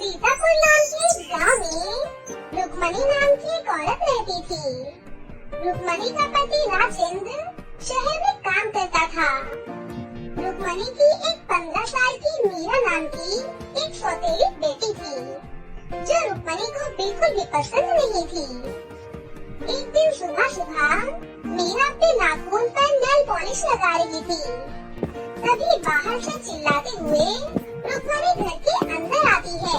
सीतापुर नाम के एक गाँव में रुक्मणी नाम की एक औरत रहती थी। रुक्मणी का पति राजेंद्र शहर में काम करता था। रुक्मणी की एक 15 साल की मीरा नाम की एक सौतेली बेटी थी, जो रुक्मणी को बिल्कुल भी पसंद नहीं थी। एक दिन सुबह सुबह मीरा अपने नाखून पर नेल पॉलिश लगा रही थी, तभी बाहर से चिल्लाते हुए रुक्मणी घर के अंदर आती है।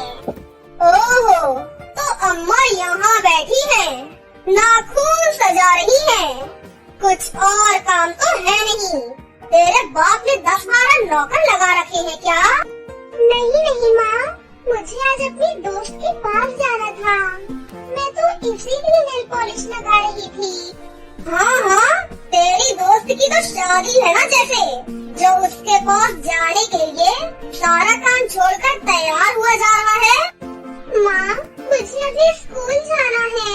ओहो, तो अम्मा यहाँ बैठी है, नाखून सजा रही है, कुछ और काम तो है नहीं। तेरे बाप ने 10-12 नौकर लगा रखे हैं क्या? नहीं नहीं माँ, मुझे आज अपनी दोस्त के पास जाना था, मैं तो इसीलिए नेल पॉलिश लगा रही थी। हाँ, तेरी दोस्त की तो शादी है ना, जैसे जो उसके पास जाने के लिए सारा काम छोड़कर तैयार हुआ जा रहा है। माँ, मुझे अभी स्कूल जाना है।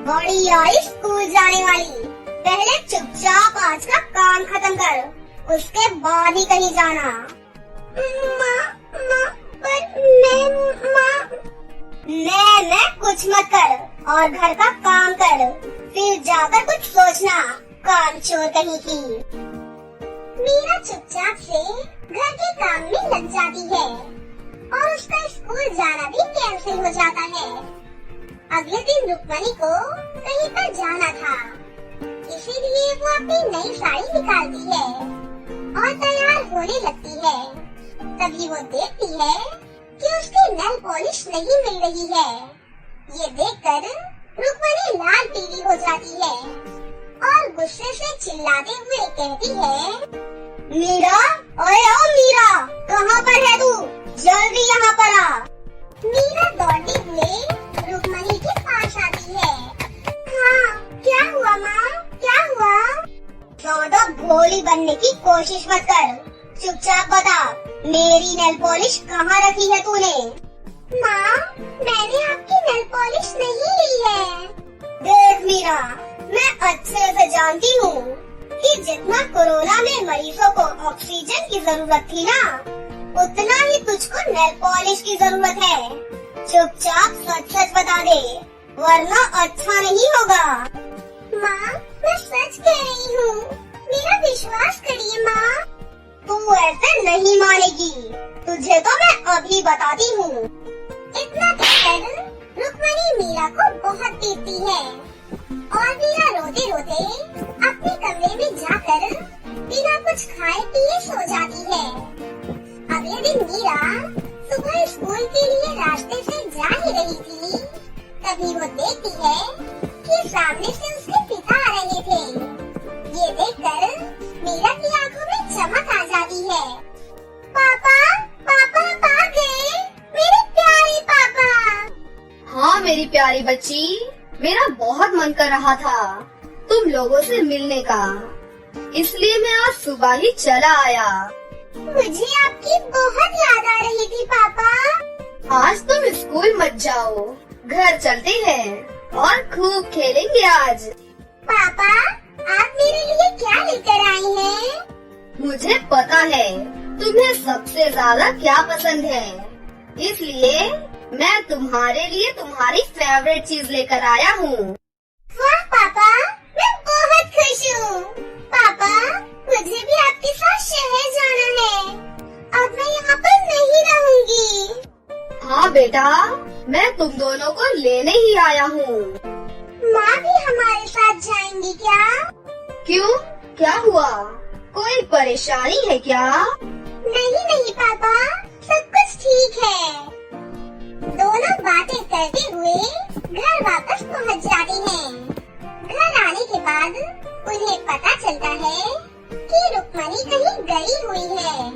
बड़ी आई स्कूल जाने वाली, पहले चुपचाप आज का काम खत्म कर, उसके बाद ही कहीं जाना। माँ, पर मैं कुछ मत कर और घर का काम कर, फिर जाकर कुछ सोचना, काम चोर कहीं की। मीरा चुपचाप से घर के काम में लग जाती है और उसका स्कूल जाना भी कैंसिल हो जाता है। अगले दिन रुक्मणी को कहीं पर जाना था, इसीलिए वो अपनी नई साड़ी निकालती है और तैयार होने लगती है। तभी वो देखती है कि उसकी नेल पॉलिश नहीं मिल रही है। ये देखकर रुक्मणी लाल पीली हो जाती है और गुस्से से चिल्लाते हुए कहती है, मीरा, ओए ओ मीरा, कहाँ पर है तू? जल्दी यहाँ पर आ। मीरा दौड़ते हुए रुक्मणी के पास आती है। हाँ, क्या हुआ माँ, क्या हुआ? ज्यादा भोली बनने की कोशिश मत कर, चुपचाप बता, मेरी नेल पॉलिश कहाँ रखी है तूने? माँ, मैंने आपकी नेल पॉलिश नहीं ली है। देख मीरा, मैं अच्छे से जानती हूँ कि जितना कोरोना में मरीजों को ऑक्सीजन की जरूरत थी ना, उतना ही तुझको नेल पॉलिश की जरूरत है। चुपचाप सच बता दे, वरना अच्छा नहीं होगा। माँ, मैं सच कह रही हूँ, मेरा विश्वास करिए माँ। तू ऐसे नहीं मानेगी, तुझे तो मैं अभी बताती हूँ। इतना कहकर रुक्मणी मीरा को बहुत पीटती है और मीरा रोते रोते अपने कमरे में जाकर बिना कुछ खाए पिए सो जाती है। अगले दिन मीरा सुबह स्कूल के लिए रास्ते से जा ही रही थी, तभी वो देखती है कि सामने से उसके पिता आ रहे थे। ये देखकर मीरा की आंखों में चमक आ जाती है। पापा, पापा आप आ गए, मेरे प्यारे पापा। हाँ मेरी प्यारी बच्ची, मेरा बहुत मन कर रहा था तुम लोगों से मिलने का, इसलिए मैं आज सुबह ही चला आया। मुझे आपकी बहुत याद आ रही थी पापा। आज तुम स्कूल मत जाओ, घर चलते हैं और खूब खेलेंगे आज। पापा, आप मेरे लिए क्या लेकर आई हैं? मुझे पता है तुम्हें सबसे ज्यादा क्या पसंद है, इसलिए मैं तुम्हारे लिए तुम्हारी फेवरेट चीज लेकर आया हूँ। वाह पापा, मैं बहुत खुश हूँ। पापा, मुझे भी आपके साथ शहर जाना है, अब मैं यहाँ पर नहीं रहूँगी। हाँ बेटा, मैं तुम दोनों को लेने ही आया हूँ। माँ भी हमारे साथ जाएंगी क्या? क्यों, क्या हुआ, कोई परेशानी है क्या? नहीं नहीं पापा, सब कुछ ठीक है। दोनों बातें करते हुए घर वापस पहुँच जाते हैं। घर आने के बाद उन्हें पता चलता है कि रुक्मणी कहीं गई हुई है।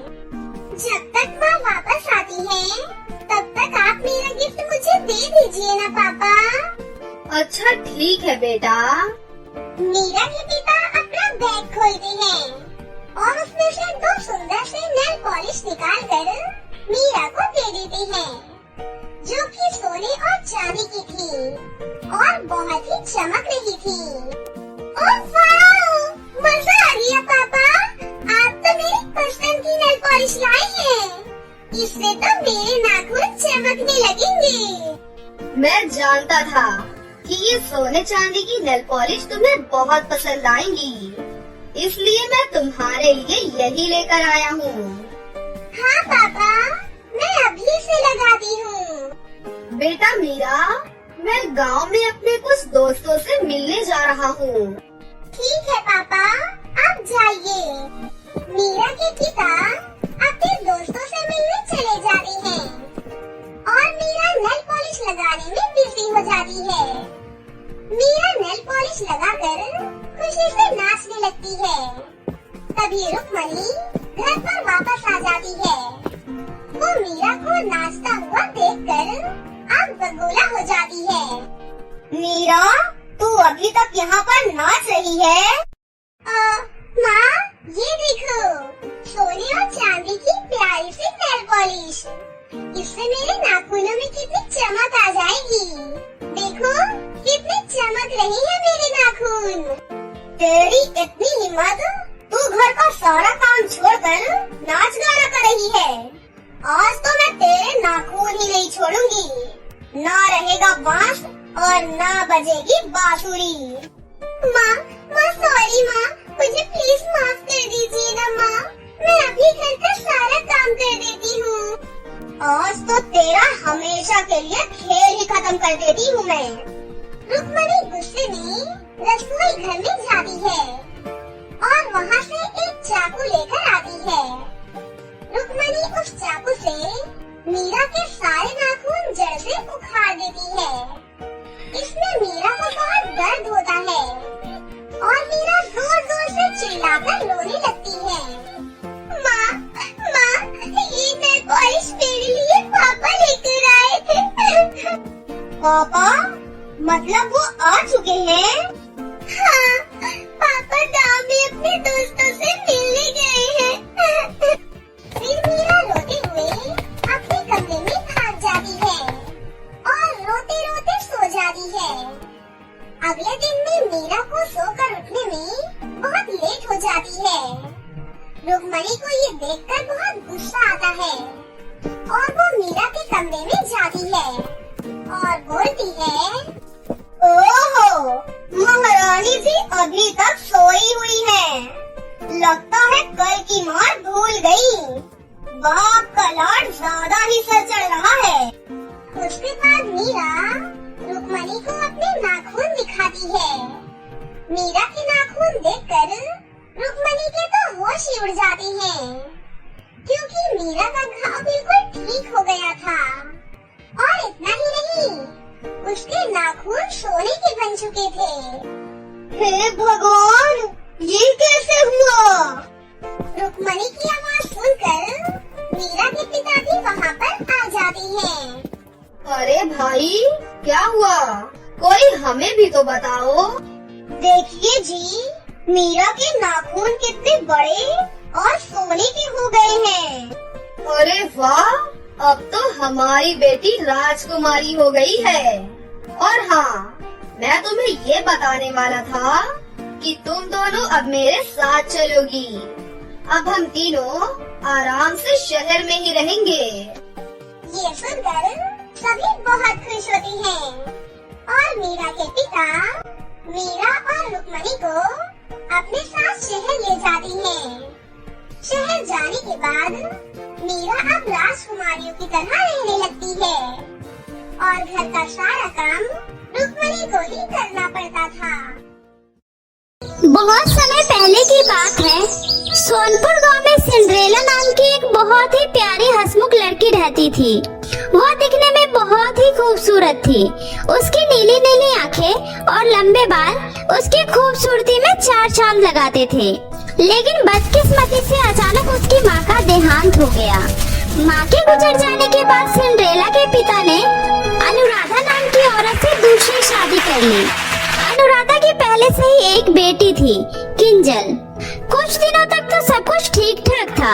जब तक वह वापस आती है, तब तक आप मेरा गिफ्ट मुझे दे दीजिए ना पापा। अच्छा ठीक है बेटा। मीरा के पिता अपना बैग खोलते हैं और उसमें से 2 सुंदर से नेल पॉलिश निकाल कर मीरा को दे देते हैं, जो कि सोने और चांदी की थी और बहुत ही चमक रही थी। ओह वाह, मजा आ गया पापा, आप तो मेरी पसंद की नेल पॉलिश लाए हैं। इससे तो मेरे नाखून चमकने लगेंगे। मैं जानता था कि ये सोने चांदी की नेल पॉलिश तुम्हें बहुत पसंद आएंगी, इसलिए मैं तुम्हारे लिए यही लेकर आया हूँ। हाँ पापा, मैं अभी से लगाती हूँ। बेटा मीरा, मैं गांव में अपने कुछ दोस्तों से मिलने जा रहा हूँ। ठीक है पापा, आप जाइए। मीरा के पिता अपने दोस्तों से मिलने चले जाते हैं और मीरा नेल पॉलिश लगाने में बिजी हो जाती है। मीरा नेल पॉलिश लगाकर खुशी से नाचने लगती है। तभी रुक्मणी घर पर वापस आ जाती है। वो मीरा को नाचता हुआ देखकर आग बबूला हो जाती है। मीरा, तू अभी तक यहाँ पर नाच रही है? माँ, ये देखो, सोने और चांदी की प्यारी सी नेल पॉलिश। इससे मेरे नाखूनों में कितनी चमक आ जाएगी। देखो, कितनी चमक रही है मेरे नाखून। तेरी इतनी हिम्मत, तू घर का सारा काम छोड़कर नाच गाना कर रही है। आज तो मैं तेरे नाखून ही नहीं छोड़ूंगी। ना रहेगा बांस और ना बजेगी बांसुरी। माँ सॉरी माँ, मुझे प्लीज माफ कर दीजिए ना माँ। मैं अभी घर का सारा काम कर देती हूँ। आज तो तेरा हमेशा के लिए खेल ही खत्म कर देती हूँ मैं। रुक्मणी गुस्से में रसोई घर में जाती है और वहाँ से एक चाकू लेकर आती है। रुक्मणी उस चाकू से मीरा के सारे नाखून जड़ से उखाड़ देती है। इसमें मीरा को बहुत दर्द होता है और मीरा जोर जोर से चिल्लाकर रोने लगती है। माँ, ये नेल पॉलिश मेरे लिए पापा लेकर आए थे। पापा? मतलब वो आ चुके हैं? हाँ, पापा गाँव में अपने दोस्तों से मिलने गए हैं। फिर मीरा रोते हुए अपने कमरे में भाग जाती है और रोते रोते सो जाती है। अगले दिन में मीरा को सोकर उठने में बहुत लेट हो जाती है। रुक्मणी को ये देखकर बहुत गुस्सा आता है और वो मीरा के कमरे में जाती है और बोलती है, ओहो, महारानी जी अभी तक सोई हुई है। लगता है कल की मार भूल गई। बाप का लाड ज्यादा ही सर चढ़ रहा है। उसके बाद मीरा रुक्मणी को अपने नाखून दिखाती है। मीरा के नाखून देखकर रुक्मणी के तो होश ही उड़ जाते हैं, क्योंकि मीरा का घाव बिल्कुल ठीक हो गया था। और इतना ही नहीं, उसके नाखून सोने के बन चुके थे। हे भगवान, ये कैसे हुआ? रुक्मणी की आवाज सुनकर मीरा के पिता भी वहाँ पर आ जाते हैं। अरे भाई, क्या हुआ? कोई हमें भी तो बताओ। देखिए जी, मीरा के नाखून कितने बड़े और सोने के हो गए हैं। अरे वाह, अब तो हमारी बेटी राजकुमारी हो गई है। और हाँ, मैं तुम्हें ये बताने वाला था कि तुम दोनों अब मेरे साथ चलोगी। अब हम तीनों आराम से शहर में ही रहेंगे। ये सुनकर सभी बहुत खुश होती हैं और मीरा के पिता मीरा और रुक्मणी को अपने साथ शहर ले जाती हैं। शहर जाने के बाद मीरा अब राजकुमारियों की तरह रहने लगती है और घर का सारा काम रुक्मणी को ही करना पड़ता था। बहुत समय पहले की बात है। सोनपुर गांव में सिंड्रेला नाम की एक बहुत ही प्यारी हंसमुख लड़की रहती थी। वो दिखने में बहुत ही खूबसूरत थी। उसकी नीली नीली आंखें और लंबे बाल उसकी खूबसूरती में चार चांद लगाते थे। लेकिन बदकिस्मती से अचानक उसकी माँ का देहांत हो गया। माँ के गुजर जाने के बाद सिंड्रेला के पिता ने अनुराधा नाम की औरत से दूसरी शादी कर ली। अनुराधा की पहले से ही एक बेटी थी, किंजल। कुछ दिनों तक तो सब कुछ ठीक ठाक था,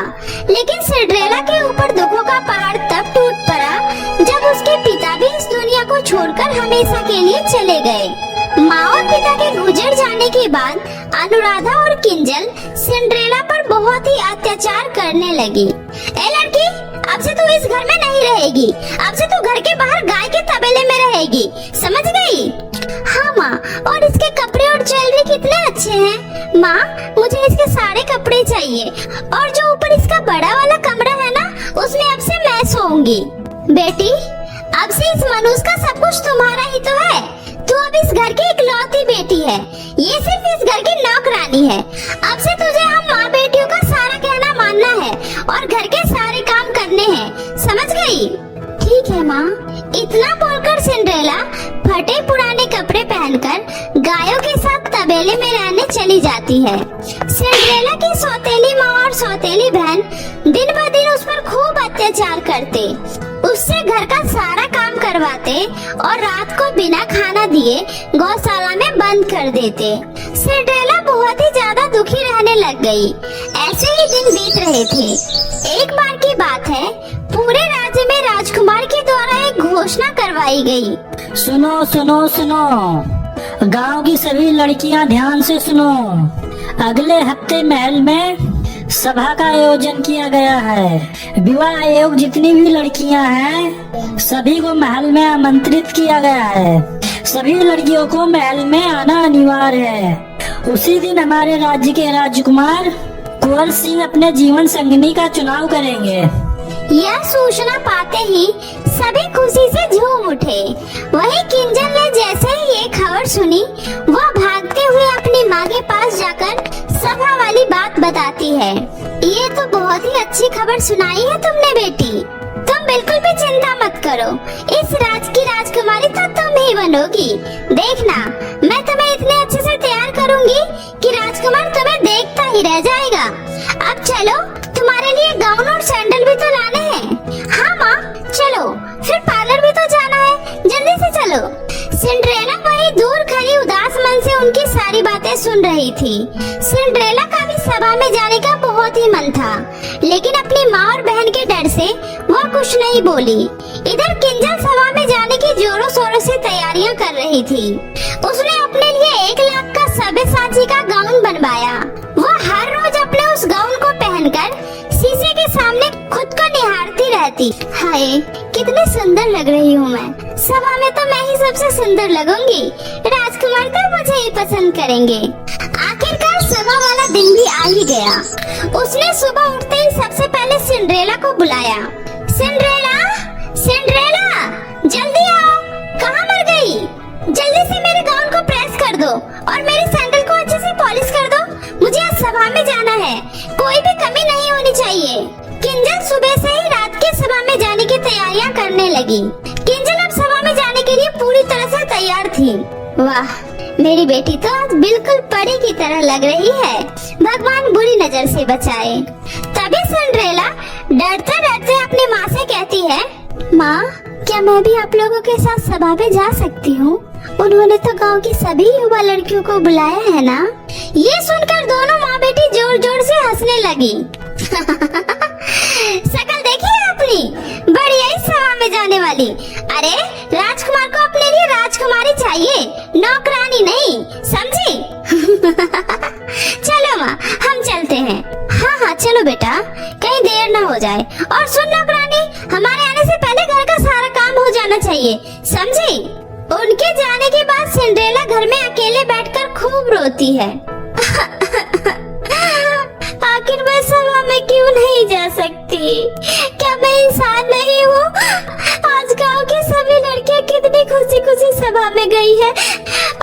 लेकिन सिंड्रेला के ऊपर दुखों का पहाड़ तब टूट पड़ा जब उसके पिता भी इस दुनिया को छोड़कर हमेशा के लिए चले गए। माँ और पिता के गुजर जाने के बाद अनुराधा और किंजल सिंड्रेला पर बहुत ही अत्याचार करने लगी। ए लड़की, अब से तू इस घर में नहीं रहेगी। अब से तू घर के बाहर गाय के तबेले में रहेगी, समझ गई? हाँ माँ, और इसके कपड़े और ज्वेलरी कितने अच्छे हैं। माँ, मुझे इसके सारे कपड़े चाहिए, और जो ऊपर इसका बड़ा वाला कमरा है ना, उसमें अब से मैं सोऊंगी। बेटी, अब से इस मनुष्य का सब कुछ तुम्हारा ही तो है। तू अब इस घर की इकलौती बेटी है, ये सिर्फ इस घर की नौकरानी है। अब से तुझे हम माँ बेटियों का सारा कहना मानना है और घर के सारे काम करने हैं, समझ गई? ठीक है माँ। इतना बोलकर सिंड्रेला फटे पुराने कपड़े पहनकर गायों के साथ तबेले में रहने चली जाती है। सिंड्रेला की सौतेली माँ और सौतेली बहन दिन ब दिन उस पर खूब अत्याचार करते, उससे घर का सारा काम करवाते और रात को बिना खाना दिए गौशाला में बंद कर देते। सिंड्रेला बहुत ही ज्यादा दुखी रहने लग गई। ऐसे ही दिन बीत रहे थे। एक बार की बात है, पूरे राज्य में राजकुमार के द्वारा एक घोषणा करवाई गई। सुनो सुनो सुनो, गांव की सभी लड़कियां ध्यान से सुनो। अगले हफ्ते महल में सभा का आयोजन किया गया है। विवाह आयोग जितनी भी लड़कियां हैं, सभी को महल में आमंत्रित किया गया है। सभी लड़कियों को महल में आना अनिवार्य है। उसी दिन हमारे राज्य के राजकुमार कुंवर सिंह अपने जीवन संगिनी का चुनाव करेंगे। यह सूचना पाते ही सभी खुशी से झूम उठे। वहीं किंजल ने जैसे ही ये खबर सुनी, वह भागते हुए अपनी माँ के पास जाकर सभा वाली बात बताती है। ये तो बहुत ही अच्छी खबर सुनाई है तुमने बेटी। तुम बिल्कुल भी चिंता मत करो, इस राज की राजकुमारी तो तुम ही बनोगी। देखना, मैं तुम्हें इतने अच्छे से तैयार करूंगी कि राजकुमार तुम्हें देखता ही रह जाएगा। अब चलो, तुम्हारे लिए गाउन और सैंडल भी तो लाने हैं। हाँ माँ, चलो, फिर पार्लर भी तो जाना है, जल्दी से चलो। सिंड्रेला वही दूर खड़ी उदास मन से उनकी सारी बातें सुन रही थी। सिंड्रेला का भी सभा में जाने का बहुत ही मन था, लेकिन अपनी माँ और बहन के डर से वह कुछ नहीं बोली। इधर किंजल सभा में जाने की जोरों शोरों से तैयारियां कर रही थी। उसने अपने लिए 1 लाख का सब्यसाची का गाउन बनवाया। वह हर रोज अपने उस गाउन को पहनकर शीशे के सामने खुद को निहारती रहती। हाय, कितनी सुंदर लग रही हूँ मैं। सभा में तो मैं ही सबसे सुंदर लगूंगी। राजकुमार तो मुझे ही पसंद करेंगे। आखिरकार सभा वाला दिन भी आ ही गया। उसने सुबह उठते ही सबसे पहले सिंड्रेला को बुलाया। सिंड्रेला, सिंड्रेला, जल्दी आओ। कहाँ मर गई? जल्दी से मेरे गाउन को प्रेस कर दो और मेरे सैंडल को अच्छे से पॉलिश कर दो। मुझे आज सभा में जाना है, कोई भी कमी नहीं होनी चाहिए। किंजल सुबह से ही रात के सभा में जाने की तैयारियां करने लगी। किंजल अब सभा में जाने के लिए पूरी तरह से तैयार थी। वाह, मेरी बेटी तो आज बिल्कुल परी की तरह लग रही है। भगवान बुरी नजर से बचाए। तभी सिंड्रेला डरते डरते अपनी माँ से कहती है, माँ, क्या मैं भी आप लोगों के साथ सभा में जा सकती हूँ? उन्होंने तो गांव की सभी युवा लड़कियों को बुलाया है ना? ये सुनकर दोनों माँ बेटी जोर जोर से हंसने लगी। शकल देखी है अपनी, बढ़िया ही सभा में जाने वाली। अरे, राजकुमार को अपने लिए राजकुमारी चाहिए, नौकरानी नहीं, समझी? चलो माँ, हम चलते हैं। हाँ हाँ, चलो बेटा, कहीं देर ना हो जाए। और सुन नौकरानी, हमारे आने से पहले घर का सारा काम हो जाना चाहिए, समझी? उनके जाने के बाद सिंड्रेला घर में अकेले बैठकर खूब रोती है। आखिर मैं सभा में क्यों नहीं जा सकती? क्या मैं इंसान नहीं हूँ? आज गांव की सभी लड़कियाँ कितनी खुशी खुशी सभा में गई है,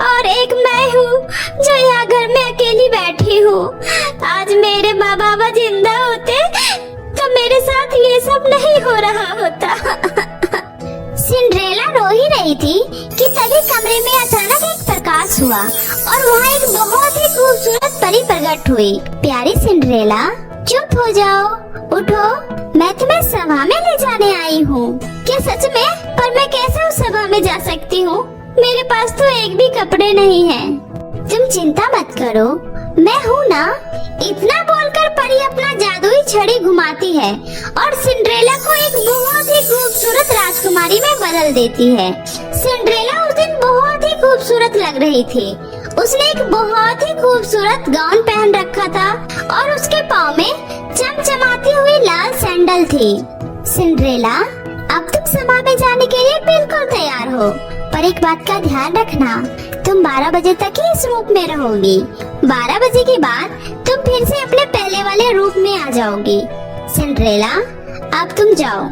और एक मैं हूँ जो यहाँ घर में अकेली बैठी हूँ। आज मेरे माँ बाबा जिंदा होते तो मेरे साथ ये सब नहीं हो रहा होता। सिंड्रेला रो ही रही थी कि तभी कमरे में अचानक एक प्रकाश हुआ और वहाँ एक बहुत ही खूबसूरत परी प्रकट हुई। प्यारी सिंड्रेला, चुप हो जाओ, उठो, मैं तुम्हें सभा में ले जाने आई हूँ। क्या सच में? पर मैं कैसे उस सभा में जा सकती हूँ? मेरे पास तो एक भी कपड़े नहीं हैं। तुम चिंता मत करो, मैं हूँ ना। इतना बोलकर परी अपना जादुई छड़ी घुमाती है और सिंड्रेला को एक बहुत ही खूबसूरत राजकुमारी में बदल देती है। सिंड्रेला उस दिन बहुत ही खूबसूरत लग रही थी। उसने एक बहुत ही खूबसूरत गाउन पहन रखा था और उसके पाँव में चमचमाती हुई लाल सैंडल थी। सिंड्रेला, अब तुम सभा में जाने के लिए बिल्कुल तैयार हो, पर एक बात का ध्यान रखना, तुम 12 बजे तक ही इस रूप में रहोगी। 12 बजे के बाद तुम फिर से अपने पहले वाले रूप में आ जाओगी। सिंड्रेला, अब तुम जाओ।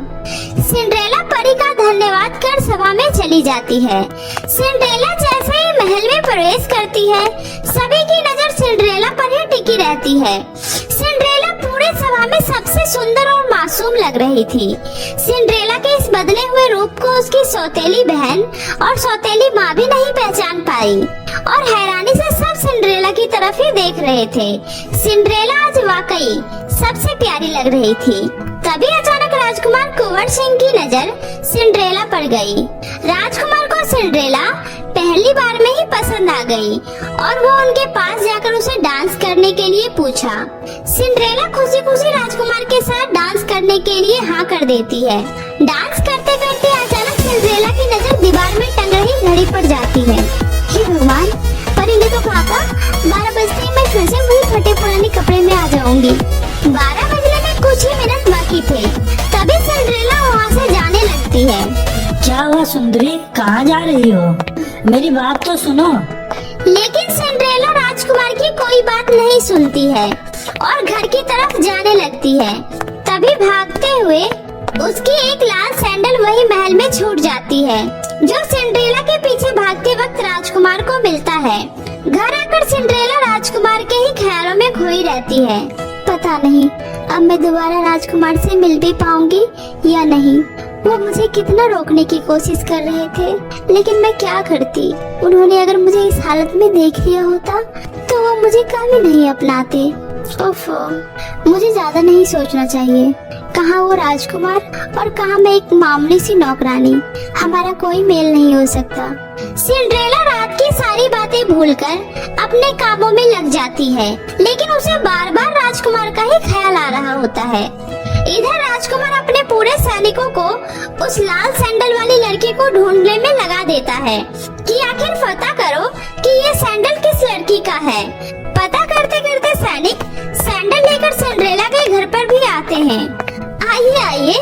सिंड्रेला परी का धन्यवाद कर सभा में चली जाती है। सिंड्रेला जैसे ही महल में प्रवेश करती है, सभी की नजर सिंड्रेला पर ही टिकी रहती है। सिंड्रेला पूरे सभा में सबसे सुंदर और मासूम लग रही थी। सिंड्रेला के इस बदले हुए रूप को उसकी सौतेली बहन और सौतेली माँ भी नहीं पहचान पाई और हैरानी से सब सिंड्रेला की तरफ ही देख रहे थे। सिंड्रेला आज वाकई सबसे प्यारी लग रही थी। तभी अचानक राजकुमार कुंवर सिंह की नजर सिंड्रेला पर गई। राजकुमार को सिंड्रेला पहली बार में ही पसंद आ गई और वो उनके पास जाकर उसे डांस करने के लिए पूछा। सिंड्रेला खुशी खुशी राजकुमार के साथ डांस करने के लिए हाँ कर देती है। डांस करते करते अचानक सिंड्रेला की नजर दीवार में टंग रही घड़ी पर जाती है। हे भगवान, परी ने तो कहा था 12 बजते ही मैं फिर से वही फटे पुराने कपड़े में आ जाऊंगी। 12 बजने में कुछ ही मिनट बाकी थे, तभी सिंड्रेला वहाँ से जाने लगती है। क्या हुआ सुंदरी, कहाँ जा रही हो? मेरी बात तो सुनो। लेकिन सिंड्रेला राजकुमार की कोई बात नहीं सुनती है और घर की तरफ जाने लगती है। तभी भागते हुए उसकी एक लाल सैंडल वही महल में छूट जाती है, जो सिंड्रेला के पीछे भागते वक्त राजकुमार को मिलता है। घर आकर सिंड्रेला राजकुमार के ही ख्यालों में खोई रहती है। पता नहीं अब मैं दोबारा राजकुमार से मिल भी पाऊंगी या नहीं। वो मुझे कितना रोकने की कोशिश कर रहे थे, लेकिन मैं क्या करती। उन्होंने अगर मुझे इस हालत में देख लिया होता तो वो मुझे कभी नहीं अपनाते। ओफो, मुझे ज्यादा नहीं सोचना चाहिए। कहाँ वो राजकुमार और कहाँ मैं एक मामूली सी नौकरानी। हमारा कोई मेल नहीं हो सकता। सिंड्रेला रात की सारी बातें भूलकर अपने कामों में लग जाती है, लेकिन उसे बार बार राजकुमार का ही ख्याल आ रहा होता है। इधर राजकुमार अपने पूरे सैनिकों को उस लाल सैंडल वाली लड़की को ढूंढने में लगा देता है कि आखिर पता करो कि ये सैंडल किस लड़की का है। पता करते करते सैनिक सैंडल लेकर सिंड्रेला के घर पर भी आते हैं। आइए आइए,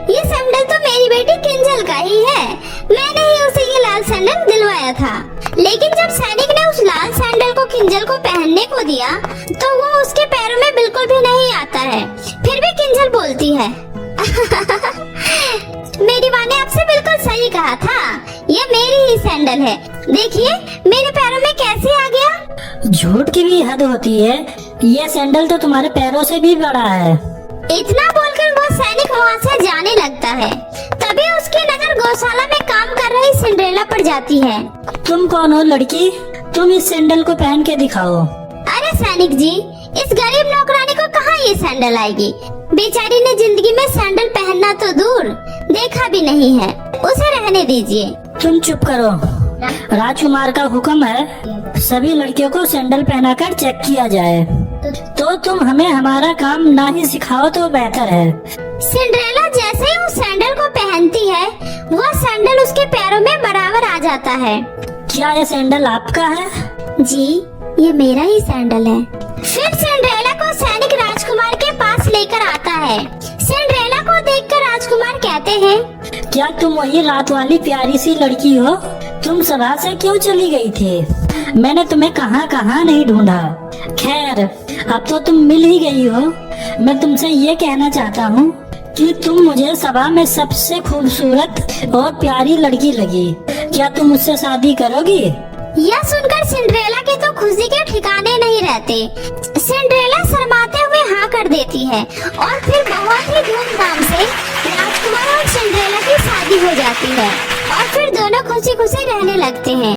ये सैंडल तो मेरी बेटी किंजल का ही है। मैंने ही उसे ये लाल सैंडल दिलवाया था। लेकिन जब सैनिक ने उस लाल सैंडल को किंजल को पहनने को दिया तो वो उसके पैरों में बिल्कुल भी नहीं आता है। फिर भी किंजल बोलती है मेरी माँ ने आपसे बिल्कुल सही कहा था, ये मेरी ही सैंडल है। देखिए मेरे पैरों में कैसे आ गया। झूठ की भी हद होती है, ये सैंडल तो तुम्हारे पैरों से भी बड़ा है। इतना बोलकर वो सैनिक वहाँ से जाने लगता है। तभी उसकी नजर गौशाला में काम कर रही सिंड्रेला पर जाती है। तुम कौन हो लड़की? तुम इस सैंडल को पहन के दिखाओ। अरे सैनिक जी, इस गरीब नौकरानी को कहाँ ये सैंडल आएगी। बेचारी ने जिंदगी में सैंडल पहनना तो दूर देखा भी नहीं है, उसे रहने दीजिए। तुम चुप करो। राजकुमार का हुक्म है सभी लड़कियों को सैंडल पहनाकर चेक किया जाए, तो तुम हमें हमारा काम ना ही सिखाओ तो बेहतर है। सिंड्रेला जैसे ही उस सैंडल को पहनती है, वह सैंडल उसके पैरों में बराबर आ जाता है। क्या ये सैंडल आपका है? जी, ये मेरा ही सैंडल है। फिर सिंड्रेला को सैनिक राजकुमार के पास लेकर आता है। सिंड्रेला को देखकर राजकुमार कहते हैं, क्या तुम वही रात वाली प्यारी सी लड़की हो? तुम सभा से क्यों चली गई थी? मैंने तुम्हें कहाँ कहाँ नहीं ढूंढा। खैर, अब तो तुम मिल ही गई हो। मैं तुमसे ये कहना चाहता हूँ कि तुम मुझे सभा में सबसे खूबसूरत और प्यारी लड़की लगी। क्या तुम मुझसे शादी करोगी? यह सुनकर सिंड्रेला के तो खुशी के ठिकाने नहीं रहते। सिंड्रेला शर्माते हुए हाँ कर देती है और फिर बहुत ही धूमधाम से राजकुमार और सिंड्रेला की शादी हो जाती है और फिर दोनों खुशी खुशी रहने लगते हैं।